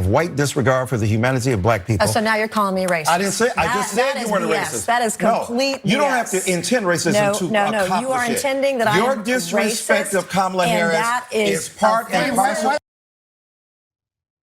of white disregard for the humanity of black people. So now you're calling me racist. I didn't say. I just said you weren't a racist. That is complete. No, you don't have to intend racism to accomplish you are intending that your I'm disrespect racist, of Kamala Harris that is part and parcel.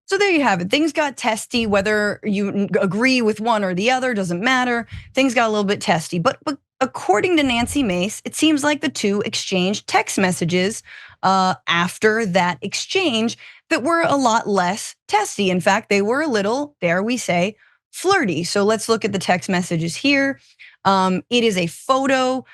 So there you have it. Things got testy. Whether you agree with one or the other doesn't matter. Things got a little bit testy. But according to Nancy Mace, it seems like the two exchanged text messages after that exchange that were a lot less testy. In fact, they were a little, dare we say, flirty. So let's look at the text messages here. It is a photo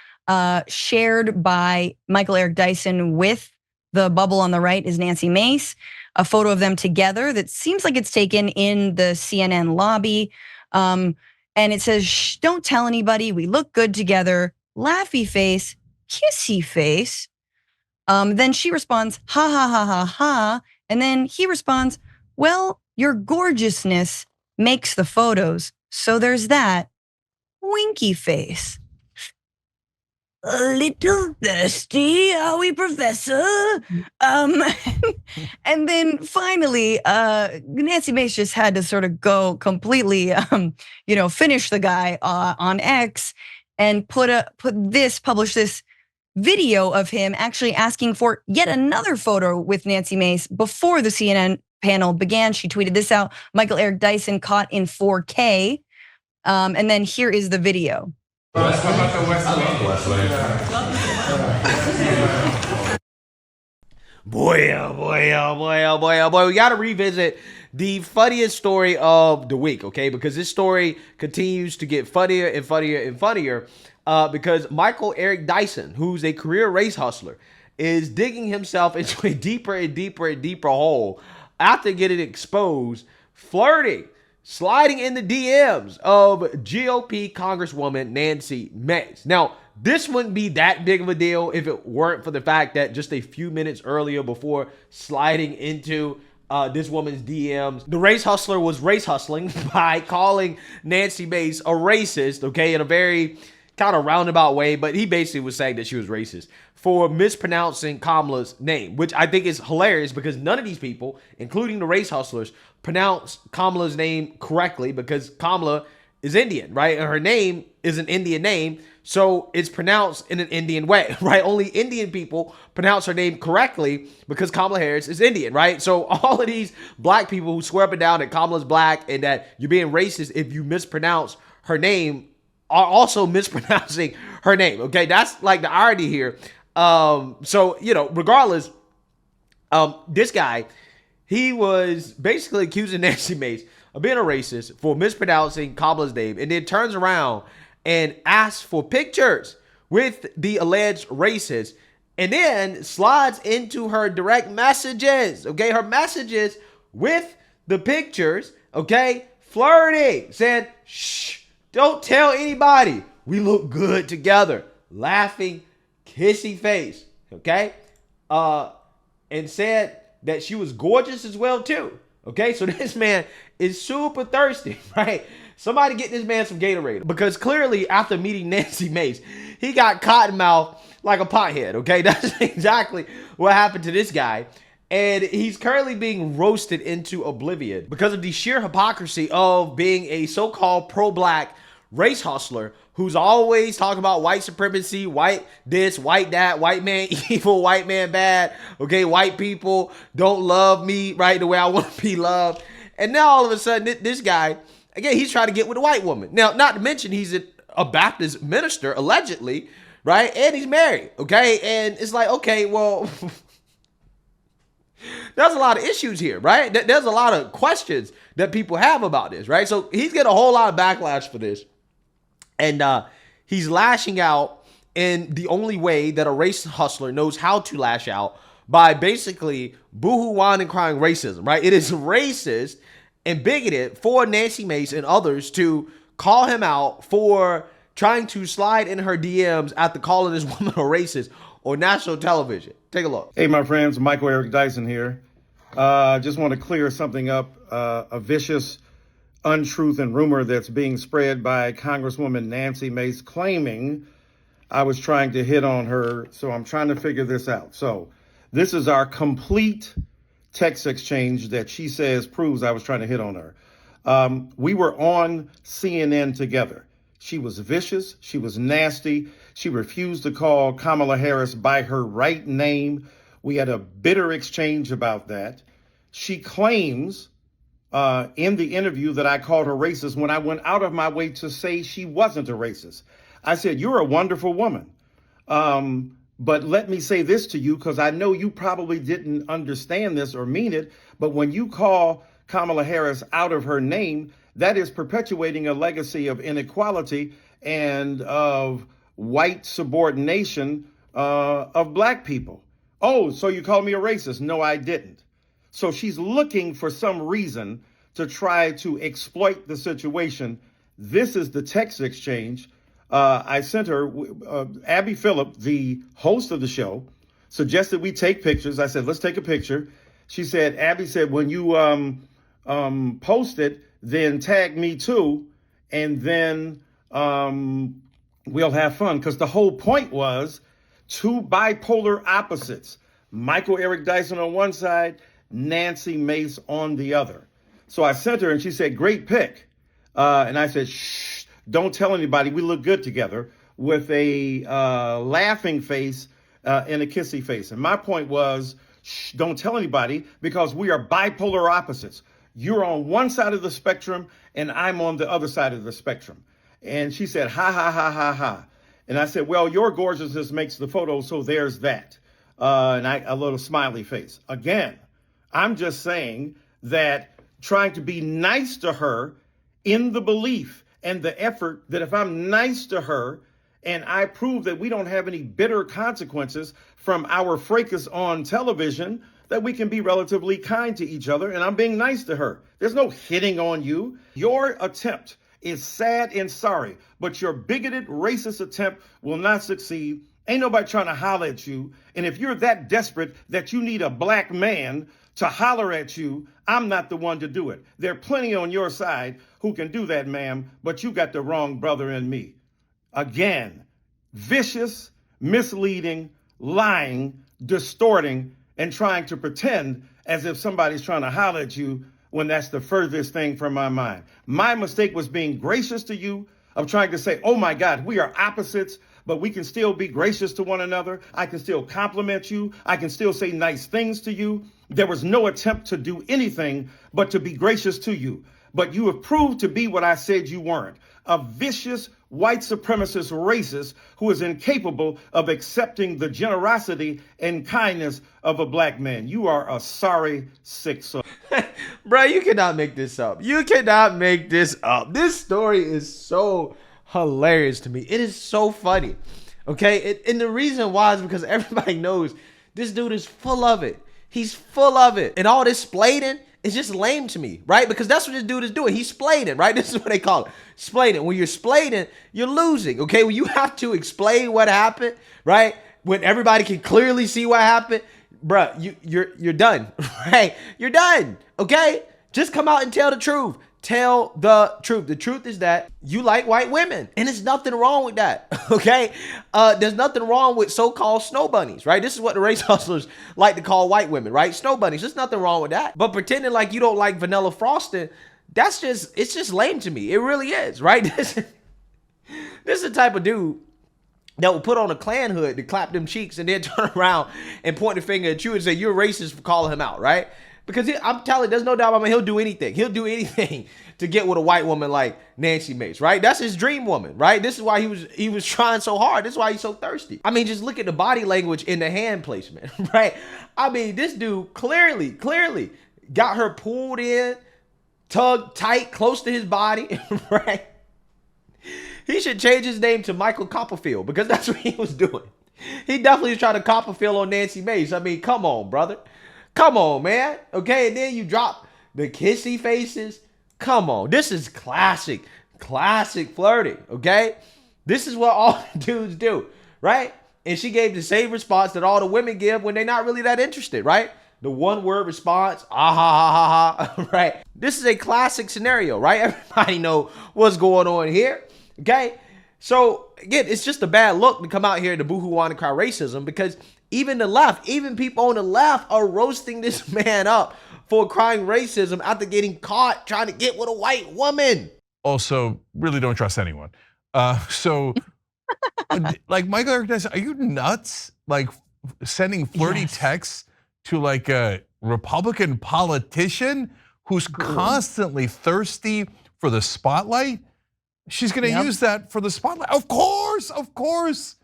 shared by Michael Eric Dyson with the bubble on the right is Nancy Mace. A photo of them together that seems like it's taken in the CNN lobby. And it says, shh, don't tell anybody, we look good together, laughy face, kissy face. Then she responds, ha, ha, ha, ha, ha. And then he responds, well, your gorgeousness makes the photos. So there's that, winky face. A little thirsty, are we, Professor? And then finally, Nancy Mace just had to sort of go completely, finish the guy on X and publish this video of him actually asking for yet another photo with Nancy Mace before the CNN panel began. She tweeted this out: Michael Eric Dyson caught in 4K, and then here is the video. Let's talk about the Boy, oh boy, oh boy, oh boy, oh boy. We got to revisit the funniest story of the week, okay? Because this story continues to get funnier and funnier and funnier because Michael Eric Dyson, who's a career race hustler, is digging himself into a deeper and deeper and deeper hole after getting exposed, flirting, sliding in the DMs of GOP Congresswoman Nancy Mace. Now, this wouldn't be that big of a deal if it weren't for the fact that just a few minutes earlier, before sliding into this woman's DMs, the race hustler was race hustling by calling Nancy Mace a racist, okay, in a very kind of roundabout way, but he basically was saying that she was racist for mispronouncing Kamala's name, which I think is hilarious because none of these people, including the race hustlers, pronounce Kamala's name correctly because Kamala is Indian, right? And her name is an Indian name, so it's pronounced in an Indian way, right? Only Indian people pronounce her name correctly because Kamala Harris is Indian, right? So all of these black people who swear up and down that Kamala's black and that you're being racist if you mispronounce her name are also mispronouncing her name, okay? That's like the irony here. So, regardless, this guy, he was basically accusing Nancy Mace of being a racist for mispronouncing Kamala's name, and then turns around and asks for pictures with the alleged racist, and then slides into her direct messages, okay? Her messages with the pictures, okay? Flirting, saying, shh, don't tell anybody, we look good together, laughing, kissy face, okay? And said that she was gorgeous as well too, okay? So this man is super thirsty, right? Somebody get this man some Gatorade, because clearly after meeting Nancy Mace, he got cotton mouth like a pothead, okay? That's exactly what happened to this guy. And he's currently being roasted into oblivion because of the sheer hypocrisy of being a so-called pro-black race hustler who's always talking about white supremacy, white this, white that, white man evil, white man bad, okay? White people don't love me, right, the way I want to be loved. And now all of a sudden, this guy, again, he's trying to get with a white woman. Now, not to mention he's a Baptist minister, allegedly, right? And he's married, okay? And it's like, okay, well, there's a lot of issues here, right? There's a lot of questions that people have about this, right? So he's getting a whole lot of backlash for this. And he's lashing out in the only way that a race hustler knows how to lash out, by basically boo-hoo-whining and crying racism, right? It is racist and bigoted for Nancy Mace and others to call him out for trying to slide in her DMs after calling this woman a racist on national television. Take a look. Hey, my friends, Michael Eric Dyson here. Just want to clear something up, a vicious untruth and rumor that's being spread by Congresswoman Nancy Mace, claiming I was trying to hit on her. So I'm trying to figure this out. So this is our complete text exchange that she says proves I was trying to hit on her. We were on CNN together. She was vicious. She was nasty. She refused to call Kamala Harris by her right name. We had a bitter exchange about that. She claims in the interview that I called her racist when I went out of my way to say she wasn't a racist. I said, you're a wonderful woman. But let me say this to you, because I know you probably didn't understand this or mean it. But when you call Kamala Harris out of her name, that is perpetuating a legacy of inequality and of white subordination of black people. Oh, so you call me a racist? No, I didn't. So she's looking for some reason to try to exploit the situation. This is the text exchange. I sent her, Abby Phillip, the host of the show, suggested we take pictures. I said, let's take a picture. She said, Abby said, when you post it, then tag me too, and then we'll have fun. Because the whole point was two bipolar opposites. Michael Eric Dyson on one side, Nancy Mace on the other. So I sent her and she said, great pick. And I said, shh, don't tell anybody. We look good together, with a laughing face and a kissy face. And my point was, shh, don't tell anybody, because we are bipolar opposites. You're on one side of the spectrum and I'm on the other side of the spectrum. And she said, ha, ha, ha, ha, ha. And I said, well, your gorgeousness makes the photo, so there's that. And a little smiley face. Again, I'm just saying that trying to be nice to her in the belief and the effort that if I'm nice to her and I prove that we don't have any bitter consequences from our fracas on television, that we can be relatively kind to each other, and I'm being nice to her. There's no hitting on you. Your attempt is sad and sorry, but your bigoted, racist attempt will not succeed. Ain't nobody trying to holler at you. And if you're that desperate that you need a black man to holler at you, I'm not the one to do it. There are plenty on your side who can do that, ma'am, but you got the wrong brother in me. Again, vicious, misleading, lying, distorting, and trying to pretend as if somebody's trying to holler at you when that's the furthest thing from my mind. My mistake was being gracious to you, of trying to say, oh my God, we are opposites, but we can still be gracious to one another. I can still compliment you. I can still say nice things to you. There was no attempt to do anything but to be gracious to you. But you have proved to be what I said you weren't. A vicious, white supremacist racist who is incapable of accepting the generosity and kindness of a black man. You are a sorry, sick soul. Bro, you cannot make this up. You cannot make this up. This story is so hilarious to me. It is so funny. Okay? And the reason why is because everybody knows this dude is full of it. He's full of it. And all this splating is just lame to me, right? Because that's what this dude is doing. He's splating, right? This is what they call it. Splating. When you're splating, you're losing, okay? When you have to explain what happened, right? When everybody can clearly see what happened, bruh, you're done, right? You're done, okay? Just come out and tell the truth. Tell the truth. The truth is that you like white women, and there's nothing wrong with that, okay? There's nothing wrong with so-called snow bunnies, right? This is what the race hustlers like to call white women, right? Snow bunnies. There's nothing wrong with that. But pretending like you don't like vanilla frosting, it's just lame to me. It really is, right? This is the type of dude that will put on a Klan hood to clap them cheeks and then turn around and point the finger at you and say you're racist for calling him out, right? Because I'm telling you, there's no doubt about it, he'll do anything. He'll do anything to get with a white woman like Nancy Mace, right? That's his dream woman, right? This is why he was trying so hard. This is why he's so thirsty. I mean, just look at the body language in the hand placement, right? I mean, this dude clearly got her pulled in, tugged tight, close to his body, right? He should change his name to Michael Copperfield, because that's what he was doing. He definitely was trying to Copperfield on Nancy Mace. I mean, come on, brother. Come on, man. Okay, and then you drop the kissy faces. Come on. This is classic flirting, okay? This is what all dudes do, right? And she gave the same response that all the women give when they're not really that interested, right? The one-word response, ah, ha, ha, ha, ha, right? This is a classic scenario, right? Everybody know what's going on here, okay? So, again, it's just a bad look to come out here to boohoo on and cry racism, because even the left, even people on the left are roasting this man up for crying racism after getting caught trying to get with a white woman. Also, really don't trust anyone. Like Michael Eric Dyson, are you nuts? Like sending flirty texts to like a Republican politician who's constantly thirsty for the spotlight? She's gonna use that for the spotlight. Of course.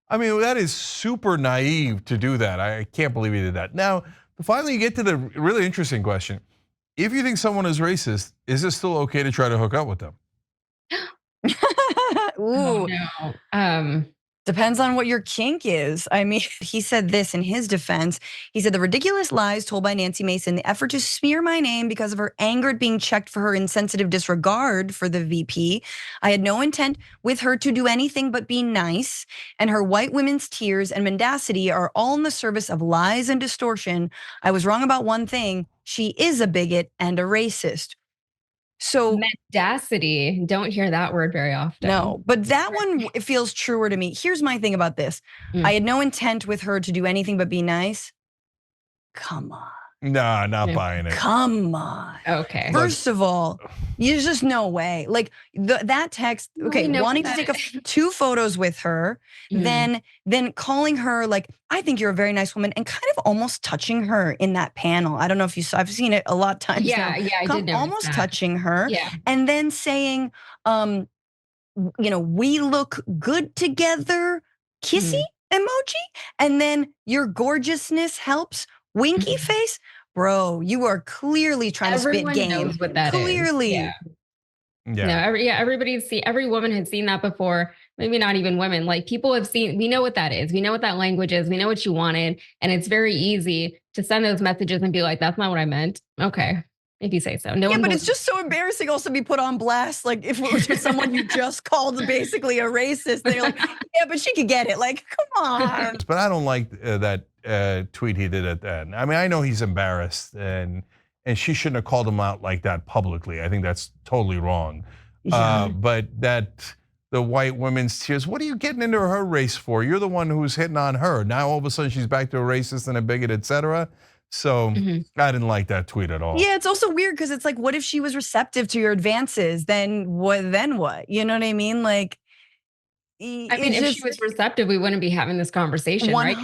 I mean, that is super naive to do that. I can't believe he did that. Now, finally you get to the really interesting question. If you think someone is racist, is it still okay to try to hook up with them? Ooh. Oh, no. Depends on what your kink is. I mean, he said this in his defense. He said the ridiculous lies told by Nancy Mace in the effort to smear my name because of her anger at being checked for her insensitive disregard for the VP. I had no intent with her to do anything but be nice, and her white women's tears and mendacity are all in the service of lies and distortion. I was wrong about one thing. She is a bigot and a racist. So Mendacity, don't hear that word very often. no, but that one it feels truer to me. Here's my thing about this. I had no intent with her to do anything but be nice. Come on. Nah, not buying it. Come on. Okay. First of all, there's just no way. Like that text, okay, wanting to take 2 photos with her, then calling her like, I think you're a very nice woman, and kind of almost touching her in that panel. I don't know if you saw, I've seen it a lot of times. Yeah, I did notice almost that. touching her. Yeah. And then saying, we look good together, kissy emoji, and then your gorgeousness helps, winky face. Bro, you are clearly trying Everyone to spit game. knows what that is. Clearly. Yeah. No, every woman had seen that before. Maybe not even women. Like people have seen, we know what that is. We know what that language is. We know what you wanted. And it's very easy to send those messages and be like, that's not what I meant. Okay. If you say so. No one but it's just so embarrassing also to be put on blast. Like if it was just someone you just called basically a racist, they're like, yeah, but she could get it. Like, come on. But I don't like that tweet he did at the end. I mean, I know he's embarrassed, and she shouldn't have called him out like that publicly. I think that's totally wrong. But that the white women's tears, what are you getting into her race for? You're the one who's hitting on her. Now all of a sudden she's back to a racist and a bigot, etc. So I didn't like that tweet at all. Yeah, it's also weird because it's like, what if she was receptive to your advances? Then what? You know what I mean? Like, I mean, if she was receptive, we wouldn't be having this conversation, 100%. Right?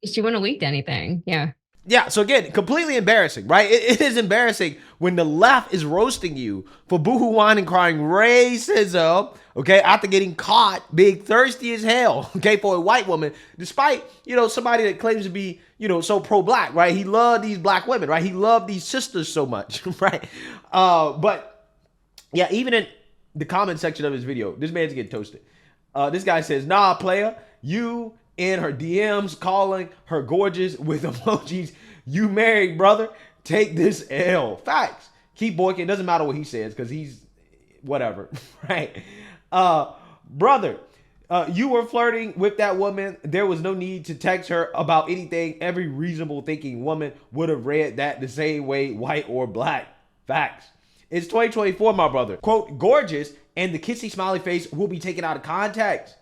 She wouldn't have leaked anything. Yeah. Yeah, so again, completely embarrassing, right? It is embarrassing when the left is roasting you for boohoo and crying racism, okay, after getting caught being thirsty as hell, okay, for a white woman, despite, somebody that claims to be, so pro-black, right? He loved these black women, right? He loved these sisters so much, right? But yeah, even in the comment section of his video, this man's getting toasted. This guy says, nah, player, you in her DMs calling her gorgeous with emojis. You married, brother. Take this L. Facts. Keep boycotting. Doesn't matter what he says because he's whatever, right? Brother, you were flirting with that woman. There was no need to text her about anything. Every reasonable thinking woman would have read that the same way, white or black. Facts. It's 2024, my brother. Quote, gorgeous, and the kissy smiley face will be taken out of context.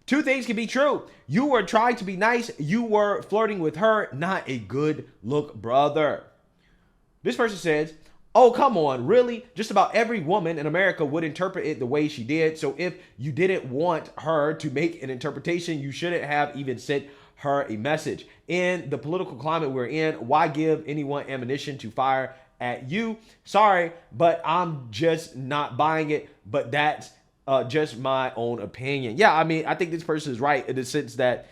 Two things can be true. You were trying to be nice. You were flirting with her. Not a good look, brother. This person says, oh, come on. Really? Just about every woman in America would interpret it the way she did. So if you didn't want her to make an interpretation, you shouldn't have even sent her a message. In the political climate we're in, why give anyone ammunition to fire at you? Sorry, but I'm just not buying it. But that's just my own opinion. Yeah, I mean, I think this person is right in the sense that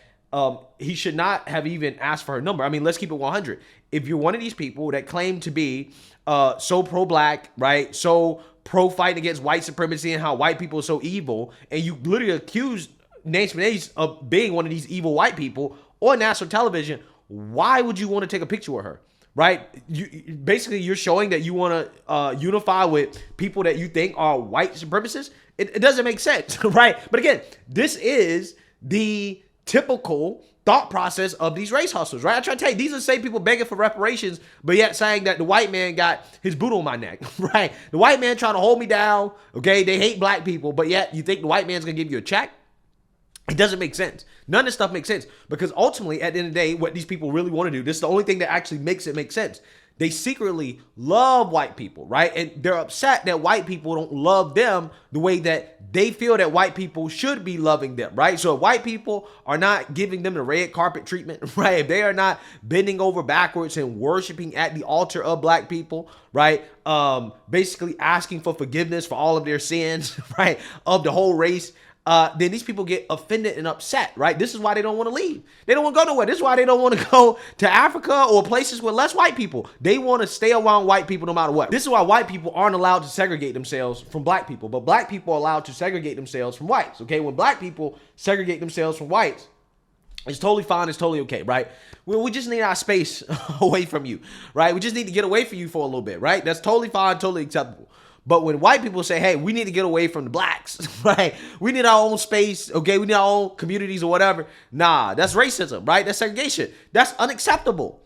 he should not have even asked for her number. I mean, let's keep it 100. If you're one of these people that claim to be so pro-black, right, so pro-fighting against white supremacy and how white people are so evil, and you literally accuse Nancy Mace of being one of these evil white people on national television, why would you want to take a picture with her? Right? You're showing that you want to unify with people that you think are white supremacists. It doesn't make sense, right? But again, this is the typical thought process of these race hustlers, right? I try to tell you, these are the same people begging for reparations, but yet saying that the white man got his boot on my neck, right? The white man trying to hold me down, okay? They hate black people, but yet you think the white man's going to give you a check? It doesn't make sense. None of this stuff makes sense because ultimately, at the end of the day, what these people really want to do, this is the only thing that actually makes it make sense. They secretly love white people, right? And they're upset that white people don't love them the way that they feel that white people should be loving them, right? So if white people are not giving them the red carpet treatment, right? If they are not bending over backwards and worshiping at the altar of black people, right? Basically asking for forgiveness for all of their sins, right? Of the whole race. Then these people get offended and upset, right? This is why they don't want to leave. They don't want to go nowhere. This is why they don't want to go to Africa or places with less white people. They want to stay around white people no matter what. This is why white people aren't allowed to segregate themselves from black people, but black people are allowed to segregate themselves from whites, okay? When black people segregate themselves from whites, it's totally fine. It's totally okay, right? We just need our space away from you, right? We just need to get away from you for a little bit, right? That's totally fine, totally acceptable. But when white people say, hey, we need to get away from the blacks, right? We need our own space, okay? We need our own communities or whatever. Nah, that's racism, right? That's segregation. That's unacceptable.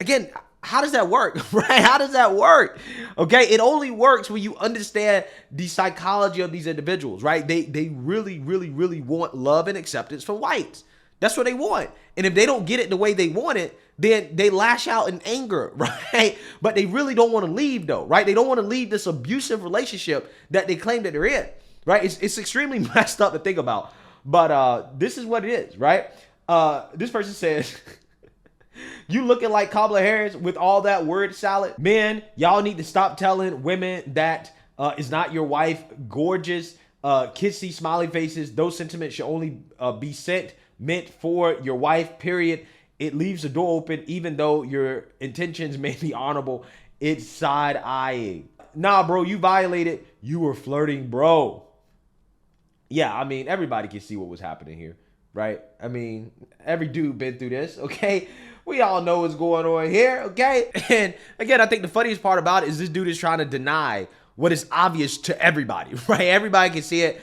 Again, how does that work, right? How does that work? Okay, it only works when you understand the psychology of these individuals, right? They really, really, really want love and acceptance from whites. That's what they want. And if they don't get it the way they want it, then they lash out in anger, right? But they really don't want to leave though, right? They don't want to leave this abusive relationship that they claim that they're in, right? It's extremely messed up to think about. But this is what it is, right? This person says, you looking like Kamala Harris with all that word salad. Men, y'all need to stop telling women that is not your wife. Gorgeous, kissy, smiley faces. Those sentiments should only be meant for your wife, period. It leaves the door open, even though your intentions may be honorable. It's side-eyeing. Nah, bro, you violated. You were flirting, bro. Yeah, I mean, everybody can see what was happening here, right? I mean, every dude been through this, okay? We all know what's going on here, okay? And again, I think the funniest part about it is this dude is trying to deny what is obvious to everybody, right? Everybody can see it.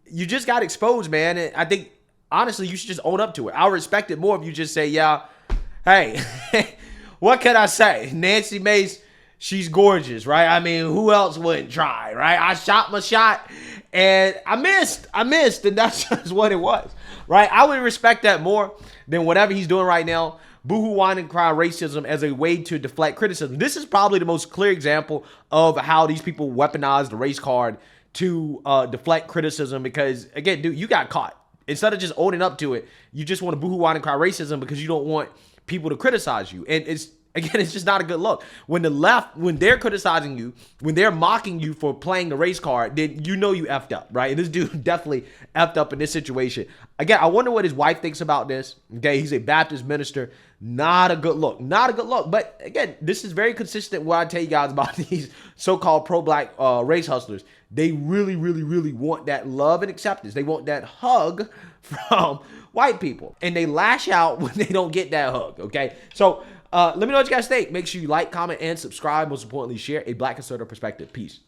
You just got exposed, man. And I think, honestly, you should just own up to it. I'll respect it more if you just say, yeah, hey, what can I say? Nancy Mace, she's gorgeous, right? I mean, who else wouldn't try, right? I shot my shot and I missed, and that's just what it was, right? I would respect that more than whatever he's doing right now. Boohoo, whine, and cry racism as a way to deflect criticism. This is probably the most clear example of how these people weaponize the race card to deflect criticism because, again, dude, you got caught. Instead of just owning up to it, you just want to boohoo, whine, and cry racism because you don't want people to criticize you. And it's just not a good look. When the left, when they're criticizing you, when they're mocking you for playing the race card, then you know you effed up, right? And this dude definitely effed up in this situation. Again, I wonder what his wife thinks about this. Okay, he's a Baptist minister. Not a good look. Not a good look. But again, this is very consistent with what I tell you guys about these so-called pro-black race hustlers. They really, really, really want that love and acceptance. They want that hug from white people. And they lash out when they don't get that hug, okay? So let me know what you guys think. Make sure you like, comment, and subscribe. Most importantly, share a Black conservative perspective. Peace.